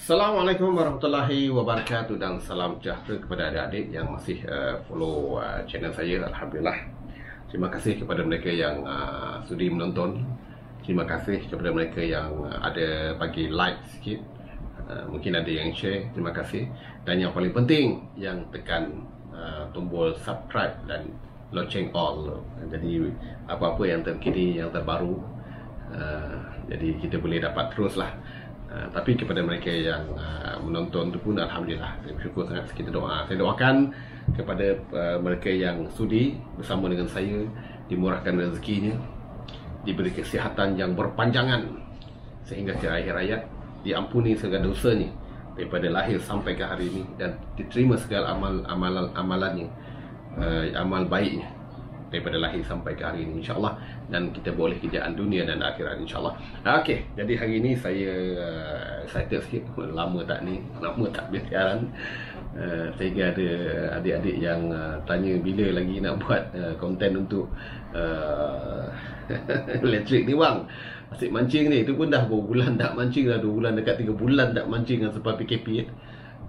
Assalamualaikum warahmatullahi wabarakatuh dan salam sejahtera kepada adik-adik yang masih follow channel saya. Alhamdulillah. Terima kasih kepada mereka yang sudi menonton. Terima kasih kepada mereka yang ada bagi like sikit. Mungkin ada yang share. Terima kasih. Dan yang paling penting, yang tekan tombol subscribe dan loceng all. Jadi apa-apa yang terkini, yang terbaru, jadi kita boleh dapat teruslah. Tapi kepada mereka yang menonton tu pun Alhamdulillah, saya bersyukur sangat. Kita doa, saya doakan kepada mereka yang sudi bersama dengan saya, dimurahkan rezekinya, diberi kesihatan yang berpanjangan sehingga ke akhir hayat, diampuni segala dosanya daripada lahir sampai ke hari ini, dan diterima segala amalannya, amal baiknya daripada lahir sampai ke hari ini, insyaAllah. Dan kita boleh kejayaan dunia dan akhirat, insyaAllah. Okey, jadi hari ini saya excited sikit. Lama tak bersiaran, sehingga ada adik-adik yang tanya bila lagi nak buat konten untuk elektrik ni bang, asyik mancing ni. Itu pun dah berapa bulan tak mancing dah, 2 bulan dekat 3 bulan tak mancing sebab PKP.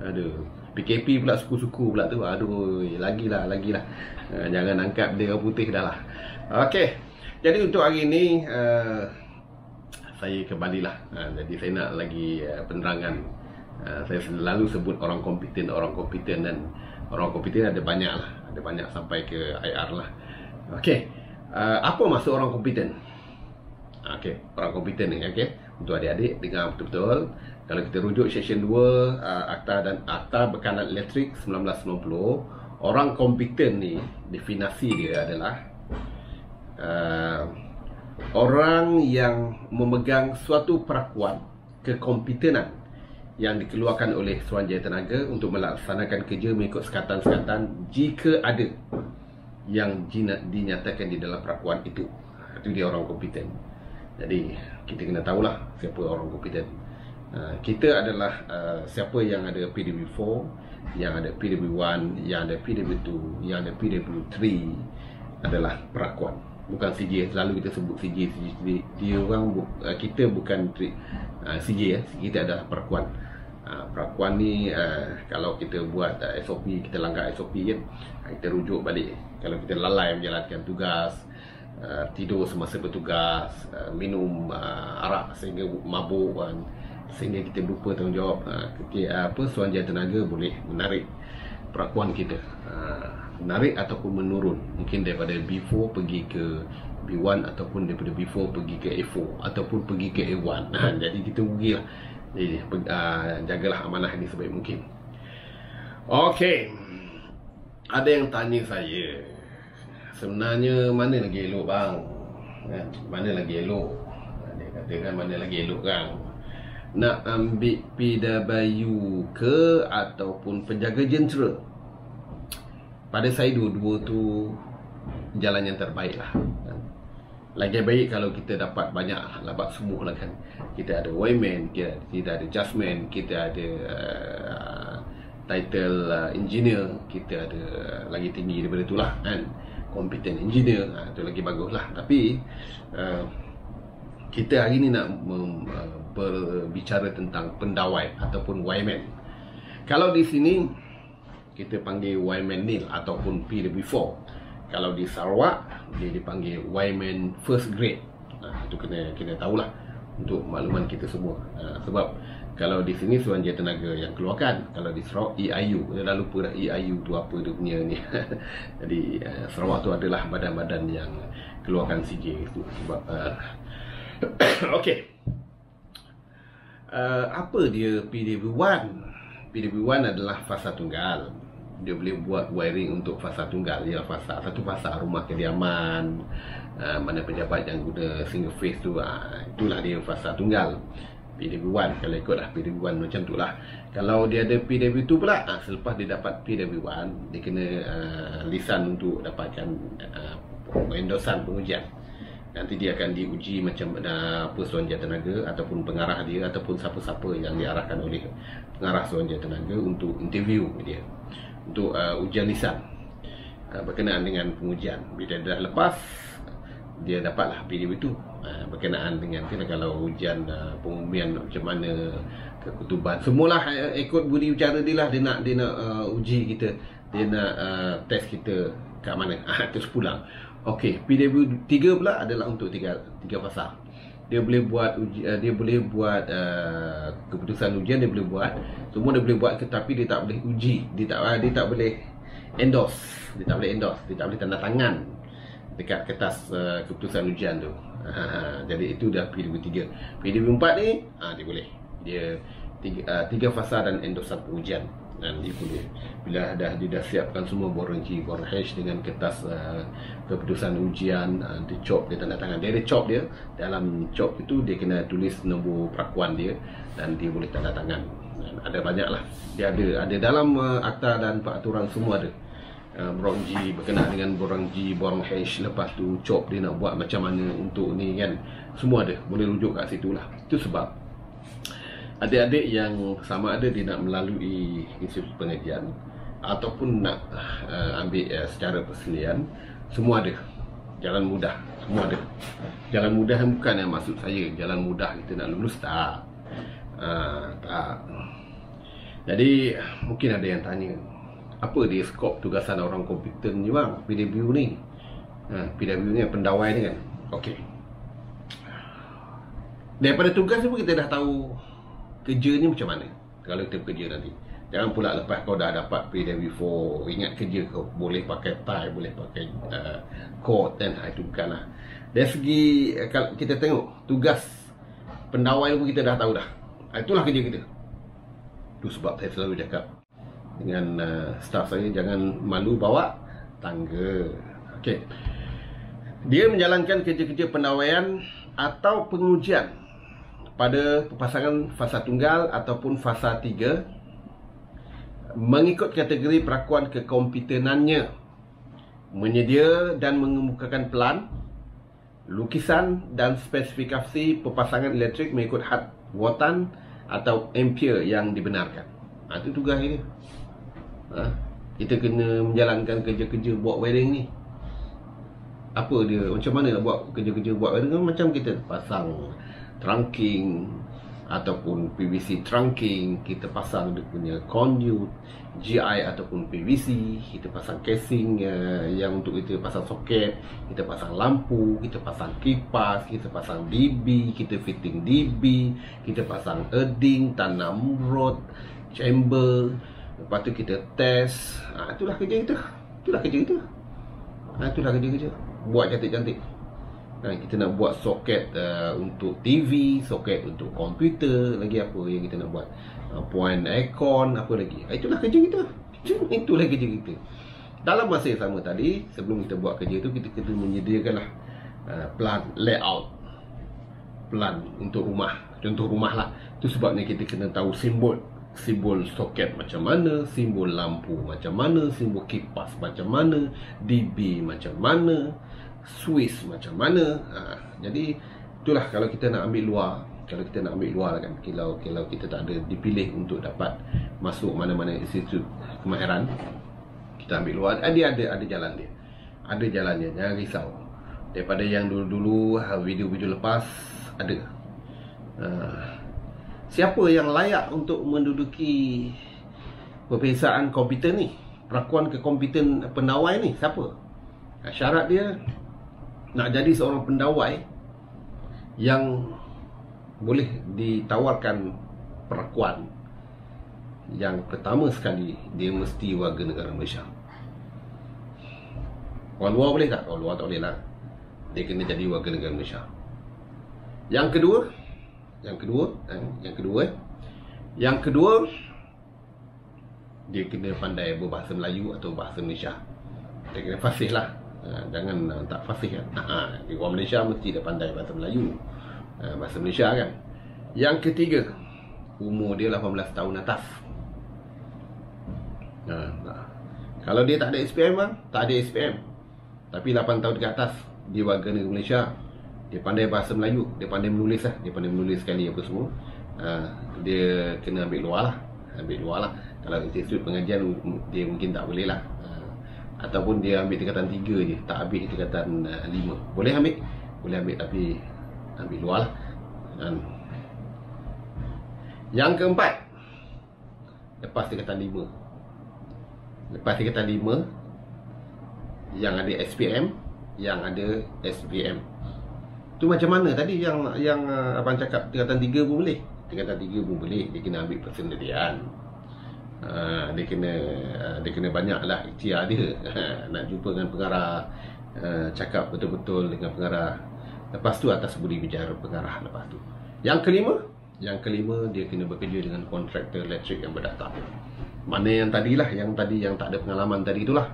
Aduh, PKP pula, suku-suku pula tu. Aduh, lagilah. Jangan angkat bendera putih dah lah. Okey, jadi untuk hari ni saya kembalilah. Jadi saya nak lagi penerangan. Saya selalu sebut orang kompeten, dan orang kompeten ada banyak lah. Ada banyak sampai ke IR lah. Okey, apa maksud orang kompeten? Okey, orang kompeten ni, okey, untuk adik-adik dengar betul-betul. Kalau kita rujuk section 2 Akta Bekalan Elektrik 1990, orang kompeten ni definisi dia adalah orang yang memegang suatu perakuan kekompetenan yang dikeluarkan oleh Suruhanjaya Tenaga untuk melaksanakan kerja mengikut sekatan-sekatan jika ada yang dinyatakan di dalam perakuan itu. Itu dia orang kompeten. Jadi kita kena tahulah siapa orang kompeten. Kita adalah siapa yang ada PWB4, yang ada PWB1, yang ada PWB2, yang ada PWB3 adalah perakuan. Bukan CJ, selalu kita sebut CJ. Dia orang kita bukan CJ ya. Kita adalah perakuan. Perakuan ni kalau kita buat SOP, kita langgar SOP kan, kita rujuk balik. Kalau kita lalai menjalankan tugas, tidur semasa bertugas, minum arak sehingga mabuk kan, sehingga kita lupa tanggungjawab, Suruhanjaya Tenaga boleh menarik perakuan kita, menarik ataupun menurun, mungkin daripada B4 pergi ke B1, ataupun daripada B4 pergi ke A4, ataupun pergi ke A1. Jadi kita rugilah. Jadi jagalah amanah ini sebaik mungkin. Okey, ada yang tanya saya, sebenarnya mana lagi elok bang? Mana lagi elok? Dia katakan mana lagi elok kan? Nak ambil PWU ke ataupun penjaga jentera? Pada saya dua-dua tu jalan yang terbaik lah. Lagi baik kalau kita dapat banyak labat semua lah kan. Kita ada wayman, kita ada justman, kita ada title engineer, kita ada lagi tinggi daripada tu lah kan, competent engineer. Itu lagi bagus lah. Tapi kita hari ni nak berbicara tentang pendawai ataupun wayman. Kalau di sini kita panggil wayman nil ataupun PWB4. Kalau di Sarawak dia dipanggil wayman first grade. Itu kena tahulah untuk makluman kita semua. Sebab kalau di sini Suruhanjaya Tenaga yang keluarkan, kalau di Sarawak EIU. Kita dah lupa dah EIU tu apa dia punya ni. Jadi Sarawak tu adalah badan-badan yang keluarkan CJ itu. Sebab okey, apa dia PWB1? PWB1 adalah fasa tunggal. Dia boleh buat wiring untuk fasa tunggal. Ialah satu fasa rumah kediaman, mana pejabat yang guna single phase tu, itulah dia fasa tunggal PWB1. Kalau ikutlah PWB1 macam tu lah. Kalau dia ada PWB2 pula, selepas dia dapat PWB1, dia kena lisan untuk dapatkan endosan pengujian. Nanti dia akan diuji macam Suruhanjaya Tenaga ataupun pengarah dia, ataupun siapa-siapa yang diarahkan oleh pengarah Suruhanjaya Tenaga untuk interview dia, untuk ujian lisan berkenaan dengan pengujian. Bila dia dah lepas, dia dapatlah PWB2. berkenaan dengan kalau ujian pengumuman macam mana, kekutuban, semualah ikut budi ucara dia lah. Dia nak uji kita, dia nak test kita kat mana. Terus pulang. Okey, PW 3 pula adalah untuk tiga fasa. Dia boleh buat keputusan ujian, dia boleh buat semua, dia boleh buat, tetapi dia tak boleh uji, dia tak boleh endorse, dia tak boleh tanda tangan dekat kertas keputusan ujian tu. Jadi itu dah PW 3. PW 4 ni dia boleh, dia tiga fasa dan endosan pengujian. Dan dia boleh, bila dia dah siapkan semua borang G, borang H dengan kertas keputusan ujian, dia cop, dia tanda tangan. Dia ada cop dia, dalam cop itu dia kena tulis nombor perakuan dia dan dia boleh tanda tangan. Dan ada banyak lah, dia ada dalam akta dan peraturan semua ada. Borang G berkenaan dengan borang G, borang H, lepas tu cop dia nak buat macam mana untuk ni kan, semua ada, boleh rujuk kat situ lah. Itu sebab adik-adik yang sama ada dia nak melalui institut pengajian ataupun nak ambil secara persendirian, semua ada jalan mudah, semua ada jalan mudah. Bukan yang maksud saya jalan mudah kita nak lulus, tak. Jadi mungkin ada yang tanya, apa dia skop tugasan orang kompeten ni bang, PW ni? PW ni pendawai ni kan. Okey, daripada tugas ni pun kita dah tahu kerja ni macam mana kalau kita bekerja nanti. Jangan pula lepas kau dah dapat PW4 ingat kerja kau boleh pakai tie, boleh pakai coat kan. Itu bukanlah. Dari segi kalau kita tengok tugas pendawai pun kita dah tahu dah. Itulah kerja kita. Itu sebab saya selalu cakap dengan staff saya, jangan malu bawa tangga. Okey, dia menjalankan kerja-kerja pendawaian atau pengujian pada pasangan fasa tunggal ataupun fasa 3 mengikut kategori perakuan kekompetenannya, menyedia dan mengemukakan pelan, lukisan dan spesifikasi pepasangan elektrik mengikut had watan atau ampere yang dibenarkan. Itu tugas dia. Kita kena menjalankan kerja-kerja buat wiring ni. Apa dia, macam mana nak buat kerja-kerja buat wiring? Macam kita pasang trunking ataupun PVC trunking, kita pasang dia punya conduit GI ataupun PVC, kita pasang casing yang untuk kita pasang soket, kita pasang lampu, kita pasang kipas, kita pasang DB, kita fitting DB, kita pasang earding, tanam rod, chamber, lepas tu kita test. Itulah kerja kita. Itulah kerja kita. Buat cantik-cantik. Kita nak buat soket untuk TV, soket untuk komputer, lagi apa yang kita nak buat, point aircon, apa lagi. Itulah kerja kita. Itulah kerja kita. Dalam masa yang sama tadi, sebelum kita buat kerja tu, kita kena menyediakanlah plan layout, plan untuk rumah, contoh rumah lah. Itu sebabnya kita kena tahu simbol soket macam mana, simbol lampu macam mana, simbol kipas macam mana, DB macam mana, Swiss macam mana. Jadi itulah kalau kita nak ambil luar, kan, kalau kita tak ada dipilih untuk dapat masuk mana-mana institut kemahiran, kita ambil luar. Dia ada jalan dia. Ada jalannya, jangan risau. Daripada yang dulu-dulu, video-video lepas ada. Siapa yang layak untuk menduduki peperiksaan kompeten ni, perakuan kekompeten pendawai ni, siapa? Syarat dia nak jadi seorang pendawai yang boleh ditawarkan perakuan, yang pertama sekali dia mesti warga negara Malaysia. Orang luar boleh tak? Orang luar tak boleh lah. Dia kena jadi warga negara Malaysia. Yang kedua, dia kena pandai berbahasa Melayu atau bahasa Malaysia. Dia kena fasih lah. Jangan tak fasih kan. Orang Malaysia mesti dia pandai bahasa Melayu, bahasa Malaysia kan. Yang ketiga, umur dia 18 tahun atas. Kalau dia tak ada SPM bang, tak ada SPM, tapi 8 tahun ke atas, dia warga negara Malaysia, dia pandai bahasa Melayu, dia pandai menulis lah, dia pandai menulis sekali apa semua, dia kena ambil luar lah. Kalau institut pengajian dia mungkin tak boleh lah, ataupun dia ambil tingkatan 3 je, tak ambil tingkatan 5. Boleh ambil tapi ambil luar lah. Dan yang keempat, lepas tingkatan 5. Lepas tingkatan 5, yang ada SPM, yang ada SPM. Tu macam mana tadi yang abang cakap tingkatan 3 pun boleh. Tingkatan 3 pun boleh, dia kena ambil persendirian. Dia kena banyaklah ikhtiar dia. Nak jumpa dengan pengarah, cakap betul-betul dengan pengarah. Lepas tu atas budi bicara pengarah lepas tu. Yang kelima dia kena bekerja dengan kontraktor elektrik yang berdaftar. Mana yang tadilah, yang tak ada pengalaman tadi itulah.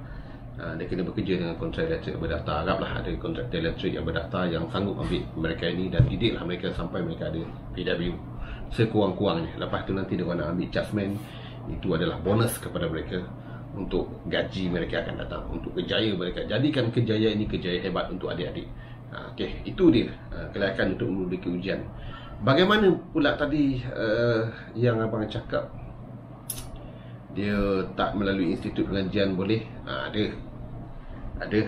Dia kena bekerja dengan kontraktor elektrik yang berdaftar. Haraplah ada kontraktor elektrik yang berdaftar yang sanggup ambil mereka ini dan didiklah mereka sampai mereka ada PW sekurang-kurangnya. Lepas tu nanti dia nak ambil adjustment. Itu adalah bonus kepada mereka untuk gaji mereka akan datang, untuk kejayaan mereka. Jadikan kejayaan ini kejayaan hebat untuk adik-adik. Okey, itu dia kelayakan untuk memiliki ujian. Bagaimana pula tadi yang abang cakap dia tak melalui institut pengajian boleh? Ada.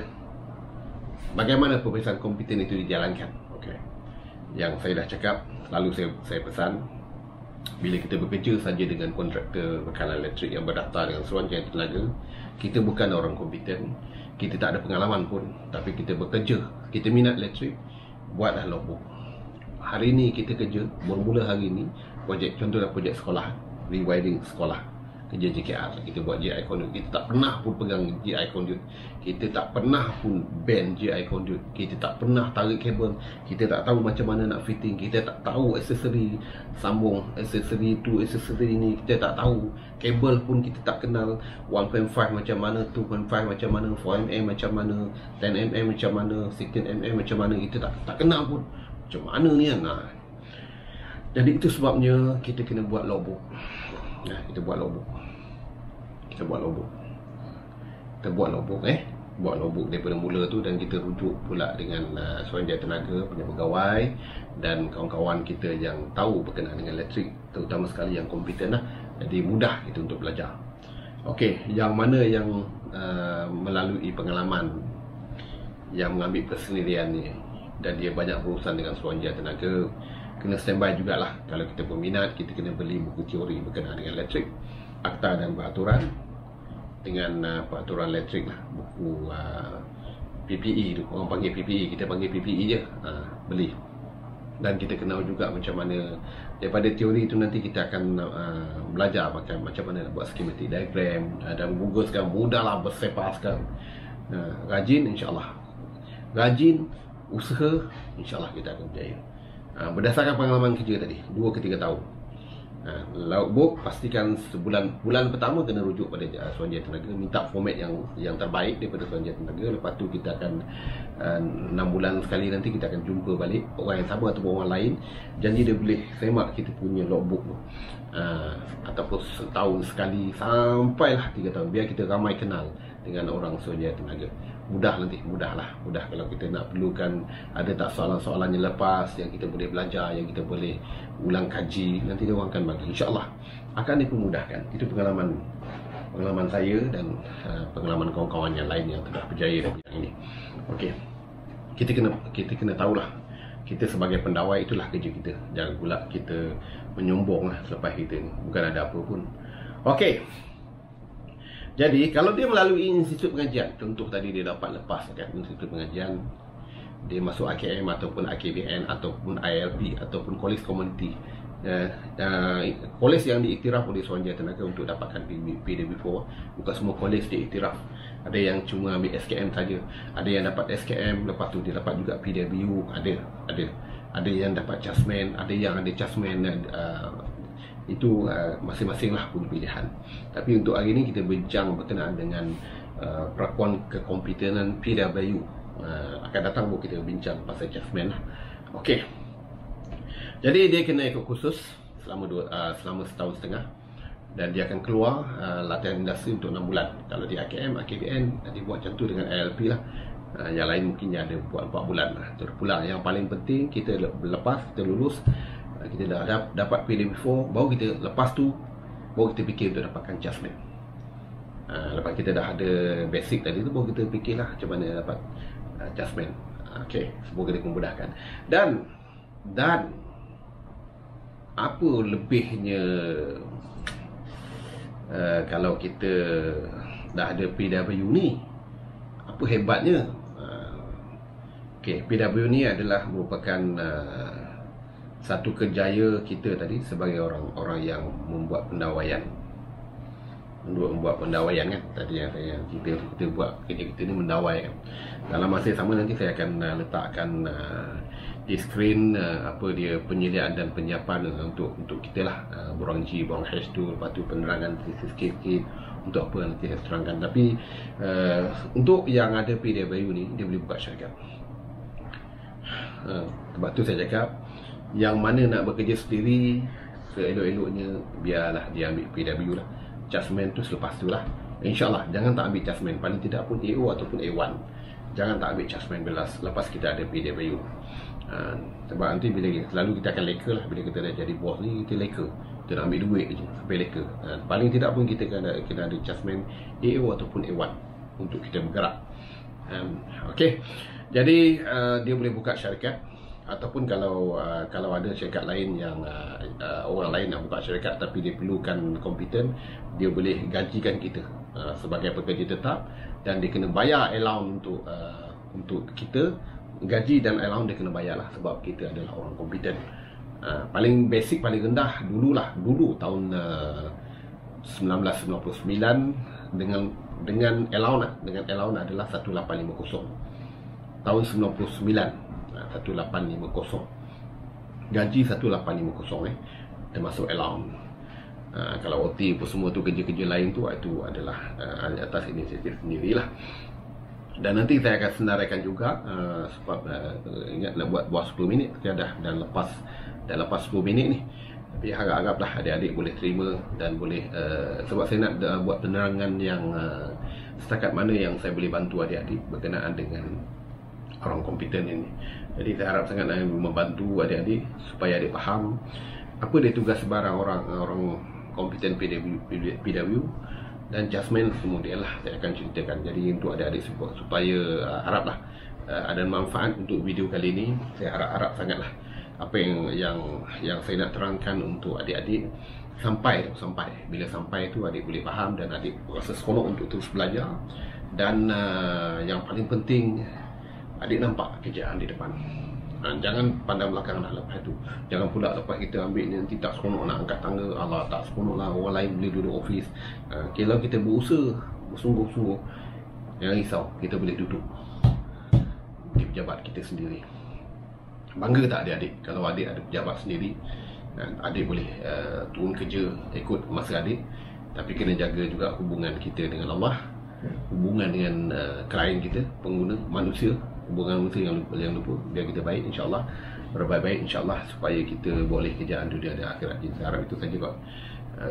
Bagaimana pemeriksaan kompeten itu dijalankan? Okey. Yang saya dah cakap, selalu saya pesan, bila kita bekerja saja dengan kontraktor bekalan elektrik yang berdaftar dengan Suruhanjaya Tenaga, kita bukan orang kompeten, kita tak ada pengalaman pun, tapi kita bekerja, kita minat elektrik, buatlah logbook. Hari ni kita kerja, bermula hari ni, contohnya projek sekolah, rewiring sekolah, kerja JKR, kita buat GI conduit. Kita tak pernah pun pegang GI conduit, kita tak pernah pun bend GI conduit, kita tak pernah tarik kabel, kita tak tahu macam mana nak fitting, kita tak tahu aksesori sambung, aksesori tu, aksesori ni kita tak tahu, kabel pun kita tak kenal, 1.5 macam mana, 2.5 macam mana, 4mm macam mana, 10mm macam mana, 16mm macam mana, kita tak kenal pun macam mana ni kan. Jadi itu sebabnya kita kena buat logbook. Kita buat logbook daripada mula tu, dan kita rujuk pula dengan Suruhanjaya Tenaga punya pegawai dan kawan-kawan kita yang tahu berkenaan dengan elektrik, terutama sekali yang kompeten lah. Jadi mudah kita untuk belajar. Okey, yang mana yang melalui pengalaman, yang mengambil persendirian ni dan dia banyak berurusan dengan Suruhanjaya Tenaga, kena standby jugalah. Kalau kita berminat, kita kena beli buku teori berkenaan dengan elektrik, akta dan peraturan dengan peraturan elektrik lah, buku PPE tu, orang panggil PPE, kita panggil PPE je, beli. Dan kita kenal juga macam mana daripada teori tu nanti kita akan belajar macam mana nak buat schematic diagram, dan Google sekarang mudahlah, bersepah sekarang. Rajin, insyaAllah rajin, usaha, insyaAllah kita akan berjaya. Berdasarkan pengalaman kerja tadi 2 ke 3 tahun, logbook pastikan bulan pertama kena rujuk pada Suruhanjaya Tenaga, minta format yang terbaik daripada Suruhanjaya Tenaga. Lepas tu kita akan 6 bulan sekali nanti kita akan jumpa balik orang yang sama ataupun orang lain, janji dia boleh semak kita punya logbook tu, ataupun setahun sekali sampailah 3 tahun, biar kita ramai kenal dengan orang Suruhanjaya Tenaga. Mudah kalau kita nak perlukan, ada tak soalan-soalan yang lepas yang kita boleh belajar, yang kita boleh ulang kaji, nanti dia orang akan bagi, insyaAllah akan dipermudahkan. Itu pengalaman saya dan pengalaman kawan-kawan yang lain yang telah berjaya dalam bidang ini. Okey, kita kena tahulah, kita sebagai pendawai itulah kerja kita. Jangan pula kita menyombong lah selepas kita ni, bukan ada apa pun. Okey, jadi kalau dia melalui institut pengajian, contoh tadi dia dapat lepas kan institut pengajian, dia masuk AKM ataupun AKBN ataupun ILP ataupun college community, college yang diiktiraf oleh Suruhanjaya Tenaga untuk dapatkan PW4. Bukan semua college diiktiraf, ada yang cuma ambil SKM saja, ada yang dapat SKM lepas tu dia dapat juga PW, ada yang dapat adjustment, ada yang ada adjustment, itu masing-masing lah punya pilihan. Tapi untuk hari ini kita bincang berkenaan dengan perakuan kekompetenan PW. Akan datang baru kita bincang pasal adjustment lah. Okey, jadi dia kena ikut kursus selama setahun setengah, dan dia akan keluar latihan industri untuk 6 bulan. Kalau di AKM, AKBN nanti buat macam tu, dengan ALP lah. Yang lain mungkin ada buat 4 bulan lah. Terus pulang. Yang paling penting kita lepas, kita lulus, kita dah dapat PW4, baru kita lepas tu baru kita fikir untuk dapatkan adjustment. Lepas kita dah ada basic tadi tu, baru kita fikirlah macam mana dapat adjustment. Okey, semoga dia memudahkan. Dan Dan apa lebihnya kalau kita dah ada PW ni, apa hebatnya? PW ni adalah merupakan satu kejaya kita tadi sebagai orang-orang yang membuat pendawaian. Kan tadi yang kita buat kerja kita ni mendawai kan. Dalam masa yang sama nanti saya akan letakkan di skrin apa dia penyediaan dan penyiapan untuk kita lah, borang G, borang hash tu, lepas tu penerangan sikit-sikit untuk apa nanti saya terangkan. Tapi untuk yang ada PW ni, dia boleh buka syarikat. Sebab tu saya cakap, yang mana nak bekerja sendiri, seelok-eloknya biarlah dia ambil PW lah. Jasmine tu selepas tu lah, InsyaAllah. Jangan tak ambil Jasmine, paling tidak pun AO ataupun A1. Jangan tak ambil Jasmine lepas kita ada PW. Sebab nanti bila selalu kita akan leka lah. Bila kita dah jadi bos ni, kita leka, kita nak ambil duit je sampai leka. Paling tidak pun kita kena ada Jasmine AO ataupun A1 untuk kita bergerak. Okay, jadi dia boleh buka syarikat. Ataupun kalau ada syarikat lain yang orang lain nak buka syarikat tapi dia perlukan kompeten, dia boleh gajikan kita sebagai pekerja tetap, dan dia kena bayar allowance untuk kita. Gaji dan allowance dia kena bayar lah, sebab kita adalah orang kompeten. Paling basic, paling rendah dulu tahun 1999 dengan allowance adalah 1850 tahun 99. 1850 gaji 1850 termasuk allowance. Kalau OT pun semua tu, kerja-kerja lain tu, itu adalah atas inisiatif sendirilah. Dan nanti saya akan senaraikan juga sebab ingat nak buat 10 minit tiada, dan lepas 10 minit ni. Tapi harap-haraplah adik-adik boleh terima dan boleh sebab saya nak buat penerangan yang setakat mana yang saya boleh bantu adik-adik berkenaan dengan orang kompeten ini. Jadi saya harap sangat membantu adik-adik supaya adik faham apa dia tugas sebarang orang kompeten PW dan Jasmine semua dia lah saya akan ceritakan. Jadi untuk adik-adik supaya haraplah ada manfaat untuk video kali ini. Saya harap sangatlah apa yang saya nak terangkan untuk adik-adik sampai bila sampai tu adik boleh faham dan adik rasa seronok untuk terus belajar. Dan yang paling penting, adik nampak kerjaan di depan. Jangan pandang belakang dah lepas tu. Jangan pula lepas kita ambil ni nanti tak seronok nak angkat tangga. Allah, tak seronok lah, orang lain boleh duduk office. Kalau kita berusaha bersungguh-sungguh, jangan risau, kita boleh duduk di pejabat kita sendiri. Bangga tak adik-adik kalau adik ada pejabat sendiri? Adik boleh turun kerja ikut masa adik. Tapi kena jaga juga hubungan kita dengan Allah, hubungan dengan klien kita, pengguna, manusia. Hubungan manusia yang lupa, biar kita baik, insyaAllah berbaik-baik, insyaAllah, supaya kita boleh kerjaan dunia dan akhirat. Jadi saya harap itu saja kot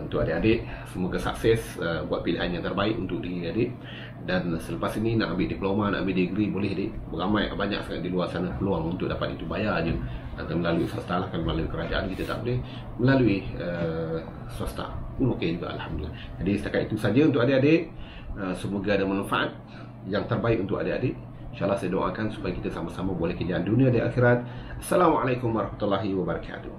untuk adik-adik. Semoga sukses, buat pilihan yang terbaik untuk diri adik. Dan selepas ini nak ambil diploma, nak ambil degree, boleh adik. Banyak sangat di luar sana peluang untuk dapat itu, bayar je. Atau melalui swasta lah, kan melalui kerajaan kita tak boleh, melalui swasta pun okey juga, Alhamdulillah. Jadi setakat itu saja untuk adik-adik. Semoga ada manfaat yang terbaik untuk adik-adik. InsyaAllah saya doakan supaya kita sama-sama boleh kerjaan dunia dan akhirat. Assalamualaikum warahmatullahi wabarakatuh.